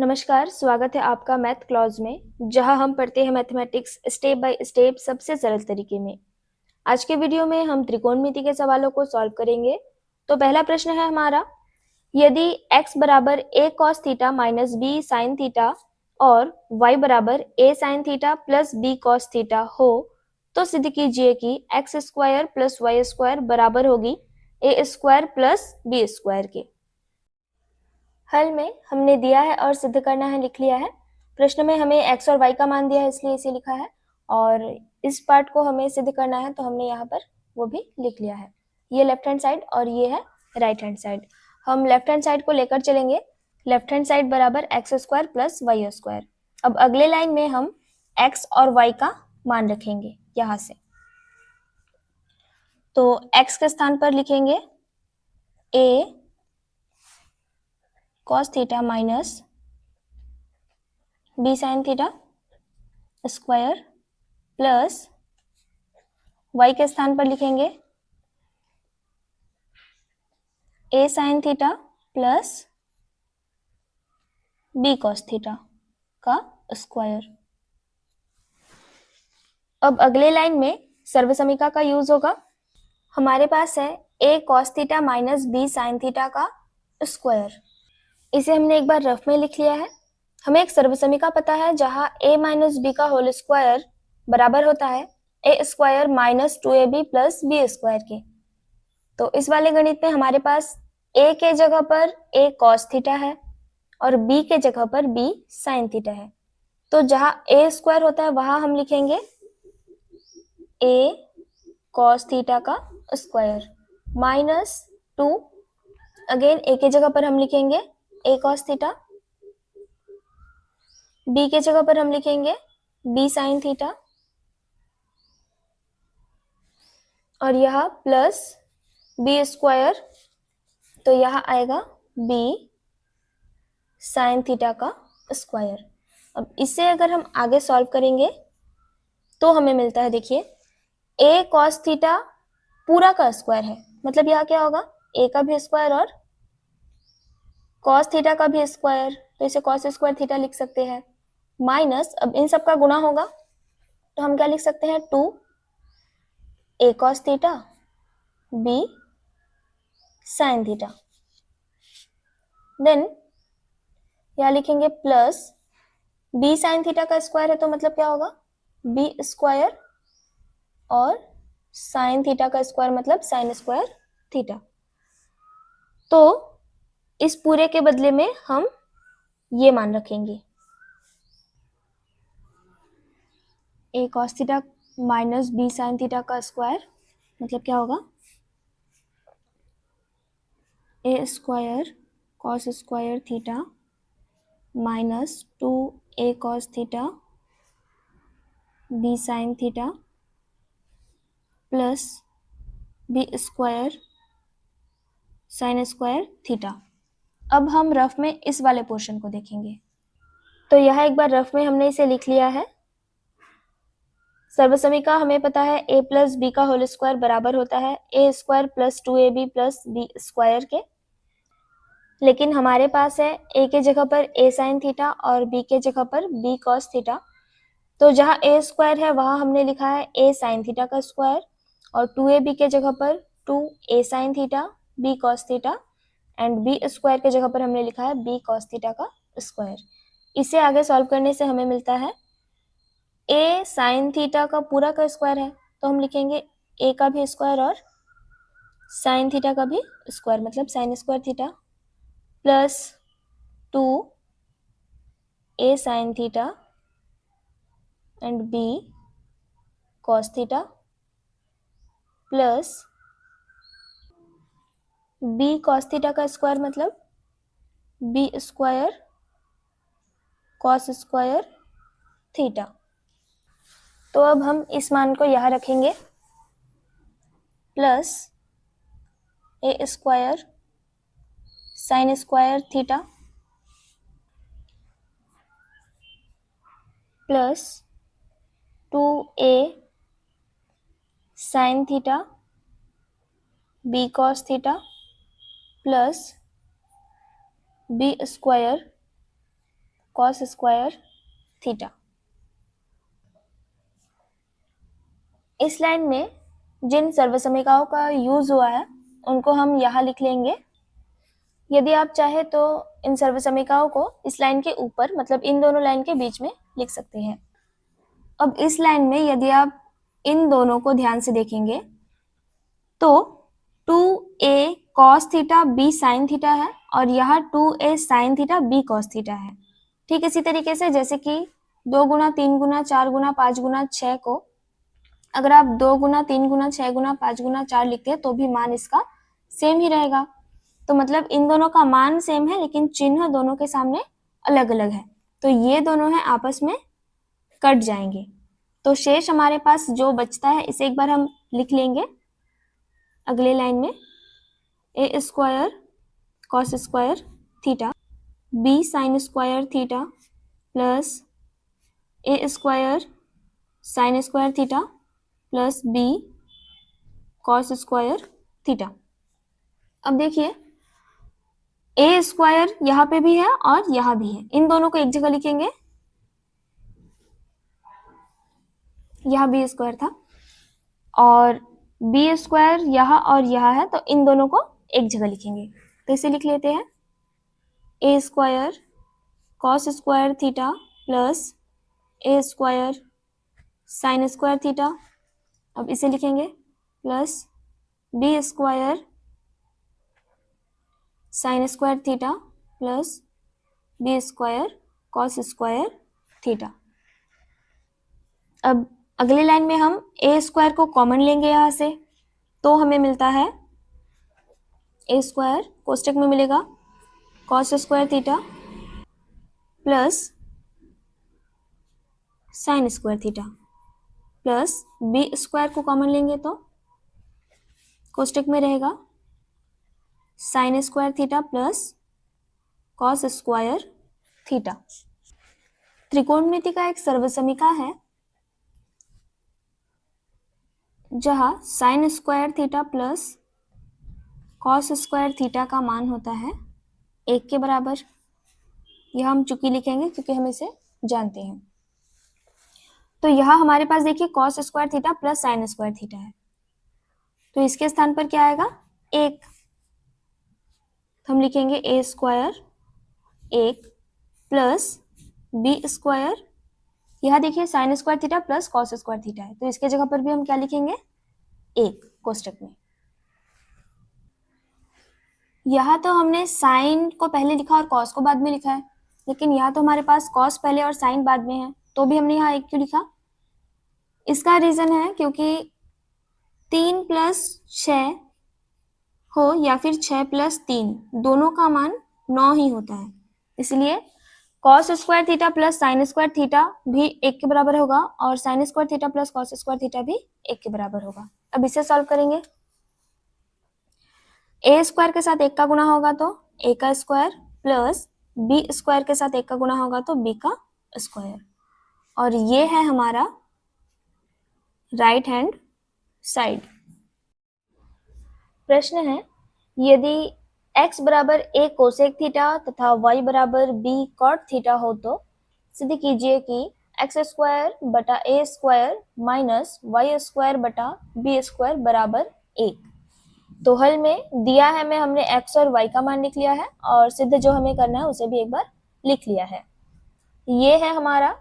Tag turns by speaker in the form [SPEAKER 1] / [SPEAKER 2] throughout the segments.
[SPEAKER 1] नमस्कार, स्वागत है आपका मैथ क्लास में, जहां हम पढ़ते हैं मैथमेटिक्स स्टेप बाय स्टेप सबसे सरल तरीके में। आज के वीडियो में हम त्रिकोणमिति के सवालों को सॉल्व करेंगे। तो पहला प्रश्न है हमारा, यदि x बराबर a cos theta minus b sin theta और y बराबर a sin theta plus b cos theta हो, तो सिद्ध कीजिए कि x square plus y square बराबर होगी a square plus b square के। हल में हमने दिया है और सिद्ध करना है लिख लिया है। प्रश्न में हमें x और y का मान दिया है इसलिए इसे लिखा है, और इस पार्ट को हमें सिद्ध करना है तो हमने यहाँ पर वो भी लिख लिया है। ये लेफ्ट हैंड साइड और ये है राइट हैंड साइड। हम लेफ्ट हैंड साइड को लेकर चलेंगे। लेफ्ट हैंड साइड बराबर x square plus y square. अब अगले लाइन में हम x और y का मान रखेंगे यहाँ से। तो x के स्थान पर लिखेंगे a cos theta minus b sin theta square plus y के स्थान पर लिखेंगे a sin theta plus b cos theta का स्क्वायर। अब अगले लाइन में सर्वसमीका का यूज होगा। हमारे पास है a cos theta minus b sin theta का स्क्वायर। इसे हमने एक बार रफ में लिख लिया है। हमें एक सर्वसमीका पता है जहां a माइनस बी का होल स्क्वायर बराबर होता है a square minus 2ab plus B square के। तो इस वाले गणित में हमारे पास a के जगह पर a cos थीटा है और b के जगह पर b sin थीटा है। तो जहां a स्क्वायर होता है वहां हम लिखेंगे a cos थीटा का स्क्वायर माइनस 2, अगेन a के जगह पर हम लिखेंगे a cos थीटा, b के जगह पर हम लिखेंगे b sin थीटा, और यह प्लस b स्क्वायर, तो यह आएगा b sin थीटा का स्क्वायर। अब इसे अगर हम आगे सॉल्व करेंगे तो हमें मिलता है, देखिए a cos थीटा पूरा का स्क्वायर है, मतलब यह क्या होगा a का भी स्क्वायर और cos थीटा का भी स्क्वायर, तो इसे cos स्क्वायर थीटा लिख सकते हैं, माइनस अब इन सब का गुणा होगा तो हम क्या लिख सकते हैं 2 a cos theta b sin theta. Then यहाँ लिखेंगे प्लस b sin थीटा का स्क्वायर है तो मतलब क्या होगा b स्क्वायर और sin थीटा का स्क्वायर मतलब sin स्क्वायर थीटा। तो इस पूरे के बदले में हम ये मान रखेंगे a cos theta minus b sin theta का स्क्वायर, मतलब क्या होगा a square cos square theta minus 2a cos theta b sin theta plus b square sin square theta. अब हम रफ में इस वाले पोर्शन को देखेंगे। तो यह एक बार रफ में हमने इसे लिख लिया है। सर्वसमीका हमें पता है a प्लस बी का होल स्क्वायर बराबर होता है a square plus 2ab plus b square के, लेकिन हमारे पास है a के जगह पर a sin थीटा और b के जगह पर b cos थीटा। तो जहां a स्क्वायर है वहां हमने लिखा है a sin थीटा का स्क्वायर, और 2ab के जगह पर 2a sin theta b cos theta, and b square के जगह पर हमने लिखा है b cos थीटा का स्क्वायर। इसे आगे सॉल्व करने से हमें मिलता है a sin थीटा का पूरा का स्क्वायर है तो हम लिखेंगे a का भी स्क्वायर और sin थीटा का भी स्क्वायर, मतलब sin square theta plus 2a sin theta and b cos theta plus b cos theta का स्क्वायर मतलब b square cos square theta. तो अब हम इस मान को यहाँ रखेंगे plus a square sin square theta plus 2a sin theta b cos theta plus b square cos square theta. इस लाइन में जिन सर्वसमीकाओं का यूज हुआ है उनको हम यहाँ लिख लेंगे। यदि आप चाहे तो इन सर्वसमीकाओं को इस लाइन के ऊपर मतलब इन दोनों लाइन के बीच में लिख सकते हैं। अब इस लाइन में यदि आप इन दोनों को ध्यान से देखेंगे तो 2a cos theta b sin theta है और यहाँ 2a sin theta b cos theta है। ठीक इसी तरीके से जैसे कि 2 गुना 3 गुना 4 गुना 5 गुना 6 को अगर आप 2 गुना 3 गुना 6 गुना 5 गुना 4 लिखते हैं तो भी मान इसका सेम ही रहेगा। तो मतलब इन दोनों का मान सेम है लेकिन चिन्ह दोनों के सामने अलग अलग है, तो ये दोनों हैं आपस में कट जाएंगे। तो शेष हमारे पास जो बचता है इसे एक बार हम लिख लेंगे अगले लाइन में, A square cos square theta B sin square theta plus A square sin square theta plus B cos square theta. अब देखिए ए स्क्वायर यहाँ पे भी है और यहाँ भी है, इन दोनों को एक जगह लिखेंगे। यहाँ बी स्क्वायर था और बी स्क्वायर यहाँ और यहाँ है, तो इन दोनों को एक जगह लिखेंगे। तो इसे लिख लेते हैं A square cos square theta plus A square sin square theta. अब इसे लिखेंगे plus B square sin square theta plus B square cos square theta. अब अगले लाइन में हम ए स्क्वायर को कॉमन लेंगे यहाँ से, तो हमें मिलता है ए स्क्वायर कोष्टक में मिलेगा cos square theta plus sin square theta plus B square को कॉमन लेंगे तो कोष्टक में रहेगा sin square theta plus cos square theta. त्रिकोणमिति का एक सर्वसमीका है जहां sin square theta plus cos square theta का मान होता है 1 के बराबर। यह हम चूंकि लिखेंगे क्योंकि हम इसे जानते हैं। तो यहाँ हमारे पास देखिए cos square theta plus sin square theta है, तो इसके स्थान पर क्या आएगा 1। हम लिखेंगे ए स्क्वायर 1 प्लस बी स्क्वायर, यहाँ देखिए sign square theta plus cos square theta है, तो इसके जगह पर भी हम क्या लिखेंगे 1 कोष्टक में। यहाँ तो हमने साइन को पहले लिखा और कॉस को बाद में लिखा है, लेकिन यहाँ तो हमारे पास कॉस पहले और साइन बाद में है, तो भी हमने यहाँ 1 क्यों लिखा? इसका रीजन है क्योंकि 3 प्लस 6 हो या फिर 6 प्लस 3 दोनों का मान 9 ही होता है, इसलिए cos square theta plus sin square theta भी 1 के बराबर होगा और sign square theta plus cos square theta भी 1 के बराबर होगा। अब इसे सॉल्व करेंगे। ए स्क्वायर के साथ 1 का गुणा होगा तो ए का स्क्वायर प्लस बी स्क्वायर के साथ 1 का गुणा होगा तो बी का स्क्वायर, और ये है हमारा राइट हैंड साइड। प्रश्न है यदि x बराबर a कोसेक थीटा तथा y बराबर b कॉट थीटा हो तो सिद्ध कीजिए कि एक्स स्क्वायर बटा ए स्क्वायर माइनस वाई स्क्वायर बटा बी स्क्वायर बराबर 1। तो हल में दिया है में हमने x और y का मान लिख लिया है और सिद्ध जो हमें करना है उसे भी एक बार लिख लिया है। ये है हमारा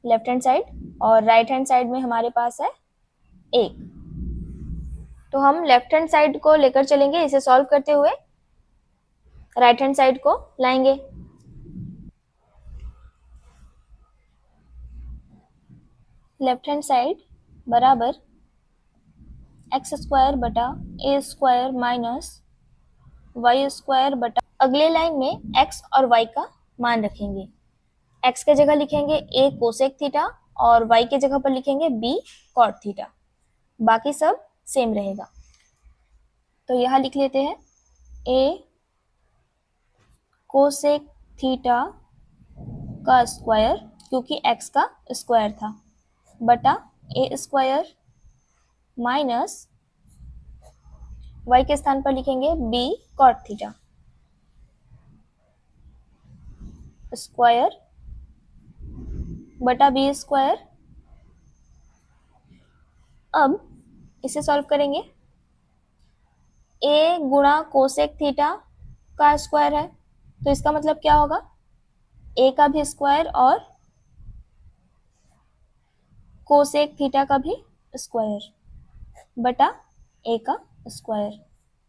[SPEAKER 1] लेफ्ट हैंड साइड और राइट हैंड साइड में हमारे पास है 1। तो हम लेफ्ट हैंड साइड को लेकर चलेंगे, इसे सॉल्व करते हुए राइट हैंड साइड को लाएंगे। लेफ्ट हैंड साइड बराबर एक्स स्क्वायर बटा ए स्क्वायर माइनस वाई स्क्वायर बटा, अगले लाइन में x और y का मान रखेंगे। x के जगह लिखेंगे a कोसेक थीटा और y के जगह पर लिखेंगे b कॉट थीटा, बाकी सब सेम रहेगा। तो यहाँ लिख लेते हैं a कोसेक थीटा का स्क्वायर क्योंकि x का स्क्वायर था बटा a स्क्वायर माइनस y के स्थान पर लिखेंगे b कॉट थीटा स्क्वायर बटा बी स्क्वायर। अब इसे सॉल्व करेंगे। ए गुणा कोसेक थीटा का स्क्वायर है, तो इसका मतलब क्या होगा, ए का भी स्क्वायर और कोसेक थीटा का भी स्क्वायर बटा ए का स्क्वायर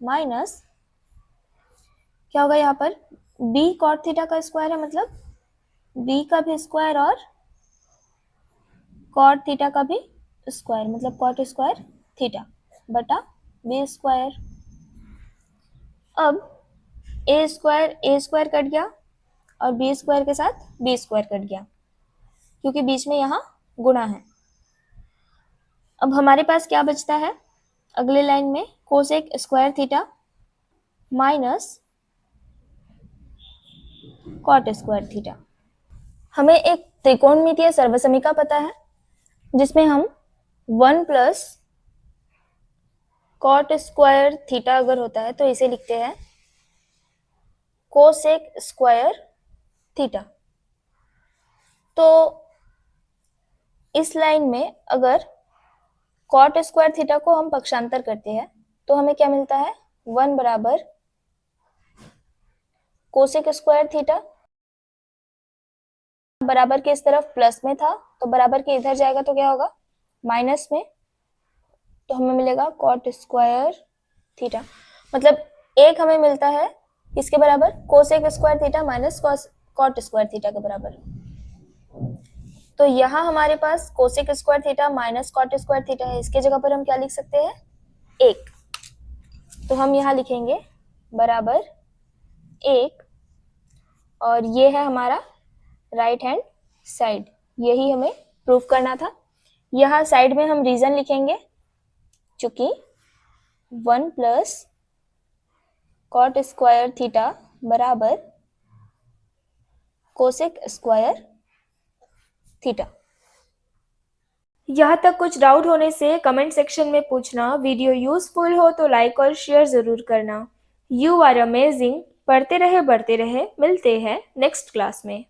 [SPEAKER 1] माइनस क्या होगा यहाँ पर, बी कॉट थीटा का स्क्वायर है, मतलब बी का भी स्क्वायर और कॉट थीटा का भी स्क्वायर, मतलब कॉट स्क्वायर थीटा बटा बी स्क्वायर। अब ए स्क्वायर कट गया और बी स्क्वायर के साथ बी स्क्वायर कट गया, क्योंकि बीच में यहाँ गुणा है। अब हमारे पास क्या बचता है अगले लाइन में, cosec square theta minus cot square theta. हमें एक त्रिकोणमितीय सर्वसमीका पता है जिसमें हम 1 प्लस कॉट स्क्वायर थीटा अगर होता है तो इसे लिखते हैं कोसेक स्क्वायर थीटा। तो इस लाइन में अगर कॉट स्क्वायर थीटा को हम पक्षांतर करते हैं तो हमें क्या मिलता है, 1 बराबर कोसेक स्क्वायर थीटा, बराबर के इस तरफ प्लस में था तो बराबर के इधर जाएगा तो क्या होगा माइनस में, तो हमें मिलेगा कॉट स्क्वायर थीटा। मतलब एक हमें मिलता है इसके बराबर, cosec square theta minus cot square theta के बराबर। तो यहाँ हमारे पास cosec square theta minus cot square theta है, इसके जगह पर हम क्या लिख सकते हैं, 1। तो हम यहाँ लिखेंगे बराबर 1 और ये है हमारा राइट हैंड साइड, यही हमें प्रूफ करना था। यहाँ साइड में हम रीजन लिखेंगे, चूंकि 1 प्लस कॉट स्क्वायर थीटा बराबर कोसेक स्क्वायर थीटा। यहाँ तक कुछ डाउट होने से कमेंट सेक्शन में पूछना। वीडियो यूजफुल हो तो लाइक और शेयर जरूर करना। You are amazing. पढ़ते रहे बढ़ते रहे, मिलते हैं नेक्स्ट क्लास में।